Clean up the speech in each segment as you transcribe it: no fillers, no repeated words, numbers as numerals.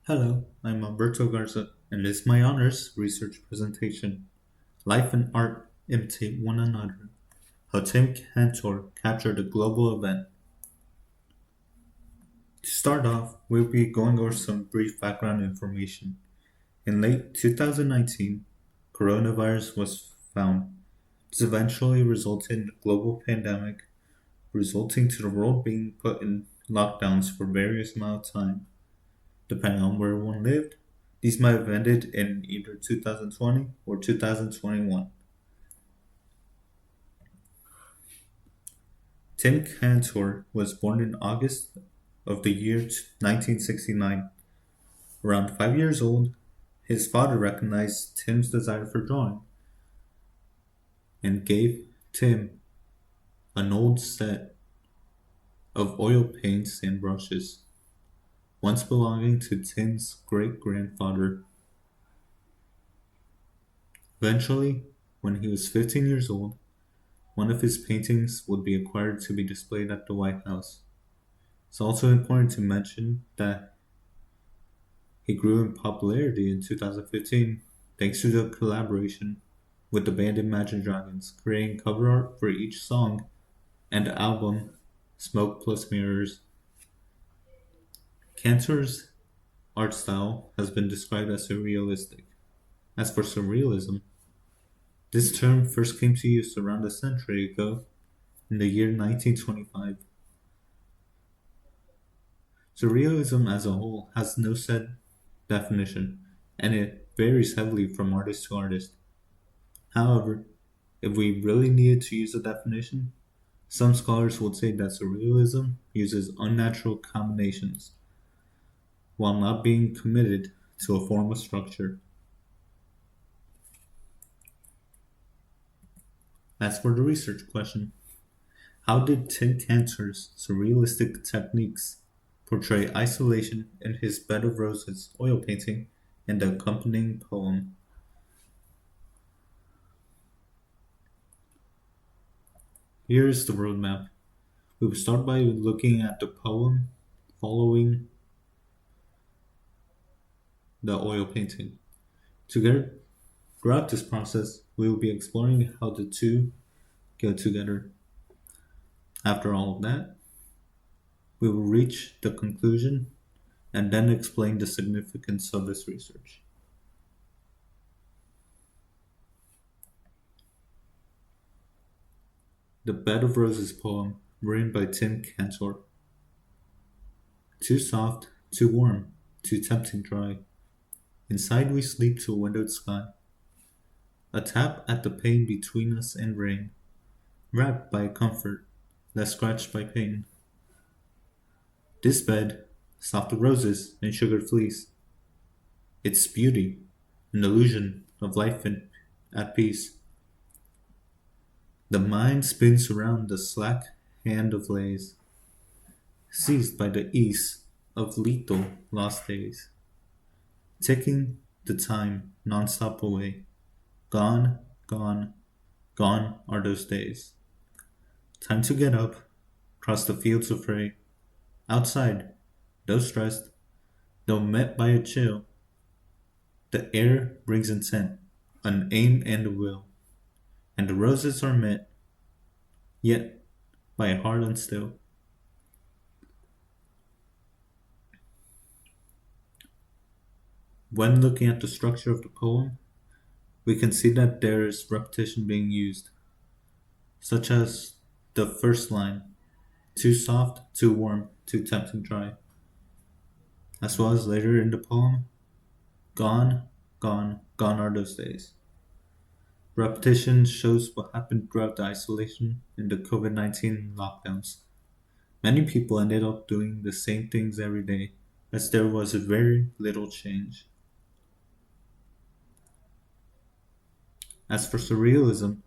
Hello, I'm Humberto Garza, and this is my honors research presentation. Life and art imitate one another. How Tim Cantor captured a global event. To start off, we'll be going over some brief background information. In late 2019, coronavirus was found. This eventually resulted in a global pandemic, resulting to the world being put in lockdowns for various amount of time. Depending on where one lived, these might have ended in either 2020 or 2021. Tim Cantor was born in August of the year 1969. Around 5 years old, his father recognized Tim's desire for drawing and gave Tim an old set of oil paints and brushes, once belonging to Tim's great grandfather. Eventually, when he was 15 years old, one of his paintings would be acquired to be displayed at the White House. It's also important to mention that he grew in popularity in 2015 thanks to the collaboration with the band Imagine Dragons, creating cover art for each song and album Smoke Plus Mirrors. Cantor's art style has been described as surrealistic. As for surrealism, this term first came to use around a century ago in the year 1925. Surrealism as a whole has no set definition, and it varies heavily from artist to artist. However, if we really needed to use a definition, some scholars would say that surrealism uses unnatural combinations while not being committed to a form of structure. As for the research question, how did Tim Cantor's surrealistic techniques portray isolation in his Bed of Roses oil painting and the accompanying poem? Here is the roadmap. We will start by looking at the poem following the oil painting. Together, throughout this process, we will be exploring how the two go together. After all of that, we will reach the conclusion and then explain the significance of this research. The Bed of Roses poem, written by Tim Cantor. Too soft, too warm, too tempting dry. Inside we sleep to a windowed sky. A tap at the pane between us and rain, wrapped by a comfort, less scratched by pain. This bed, soft with roses and sugared fleece, its beauty, an illusion of life and at peace. The mind spins around the slack hand of lays, seized by the ease of lethal lost days, ticking the time non-stop away. Gone, gone, gone are those days. Time to get up, cross the fields of fray. Outside, though stressed, though met by a chill, the air brings intent, an aim and a will, and the roses are met, yet by a heart unstill. When looking at the structure of the poem, we can see that there is repetition being used, such as the first line, too soft, too warm, too tempting dry, as well as later in the poem, gone, gone, gone are those days. Repetition shows what happened throughout the isolation in the COVID-19 lockdowns. Many people ended up doing the same things every day, as there was very little change. As for surrealism,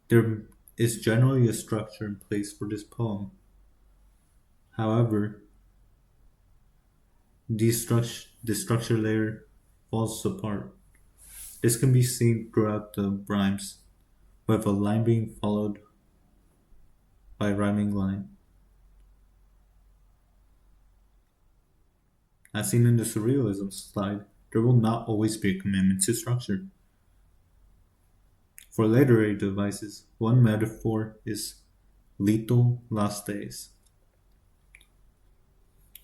there is generally a structure in place for this poem. However, the structure layer falls apart. This can be seen throughout the rhymes, with a line being followed by a rhyming line. As seen in the surrealism slide, there will not always be a commitment to structure. For literary devices, one metaphor is lethal lost days.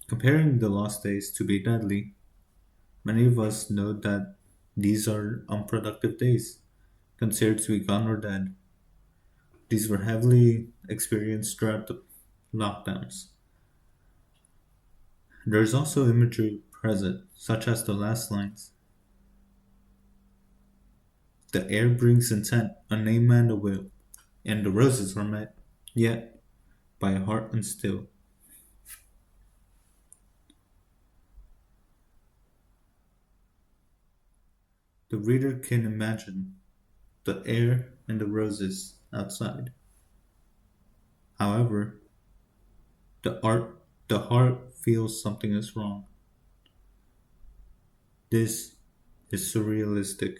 Comparing the lost days to be deadly, many of us know that these are unproductive days, considered to be gone or dead. These were heavily experienced throughout the lockdowns. There is also imagery present, such as the last lines. The air brings intent, a name and a will, and the roses are met, yet by a heart unstill. The reader can imagine the air and the roses outside. However, the heart feels something is wrong. This is surrealistic,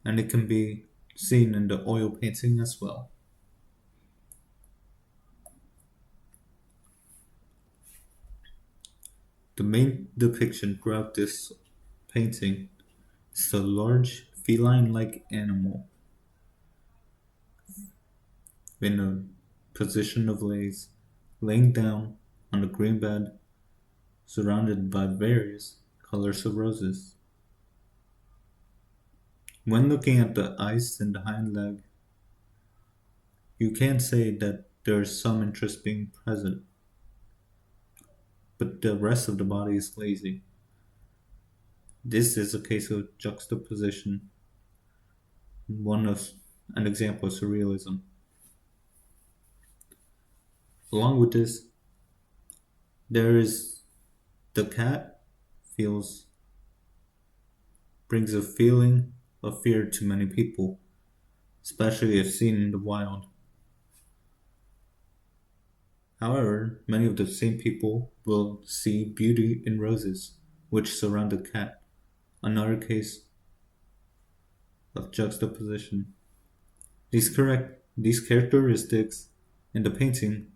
and it can be seen in the oil painting as well. The main depiction throughout this painting is a large feline-like animal in a position of lace, laying down on a green bed surrounded by various colors of roses. When looking at the eyes and the hind leg, you can say that there is some interest being present, but the rest of the body is lazy. This is a case of juxtaposition, one of an example of surrealism. Along with this, there is the cat feels brings a feeling of fear to many people, especially if seen in the wild. However, many of the same people will see beauty in roses, which surround the cat, another case of juxtaposition. These characteristics in the painting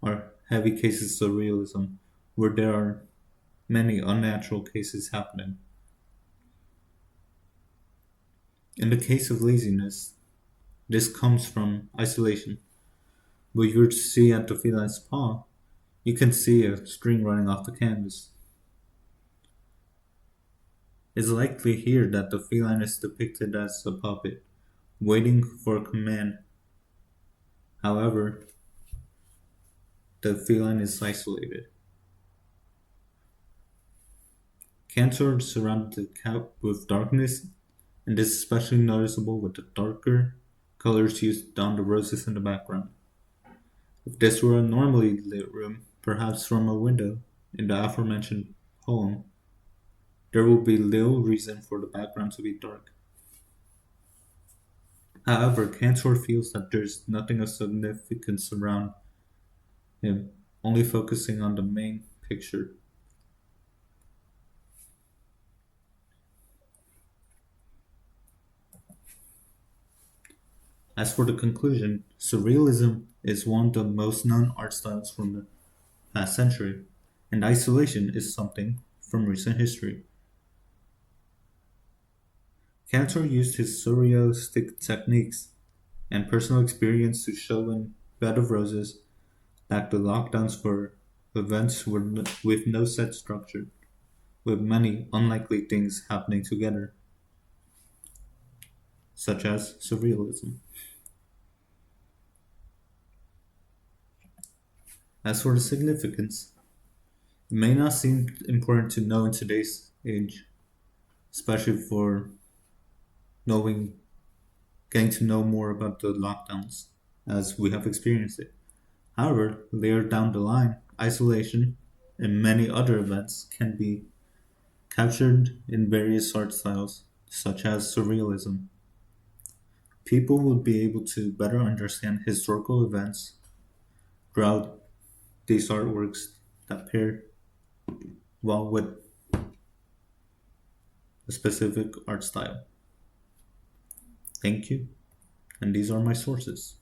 are heavy cases of realism, where there are many unnatural cases happening. In the case of laziness, this comes from isolation. But you see at the feline's paw, you can see a string running off the canvas. It's likely here that the feline is depicted as a puppet, waiting for a command. However, the feline is isolated. Cantor surrounded the cat with darkness, and this is especially noticeable with the darker colors used on the roses in the background. If this were a normally lit room, perhaps from a window, in the aforementioned poem, there would be little reason for the background to be dark. However, Cantor feels that there is nothing of significance around him, only focusing on the main picture. As for the conclusion, surrealism is one of the most known art styles from the past century, and isolation is something from recent history. Cantor used his surrealistic techniques and personal experience to show in Bed of Roses that the lockdowns for events were with no set structure, with many unlikely things happening together, such as surrealism. As for the significance, it may not seem important to know in today's age, especially for knowing, getting to know more about the lockdowns as we have experienced it. However, later down the line, isolation and many other events can be captured in various art styles, such as surrealism. People will be able to better understand historical events throughout these artworks that pair well with a specific art style. Thank you, and these are my sources.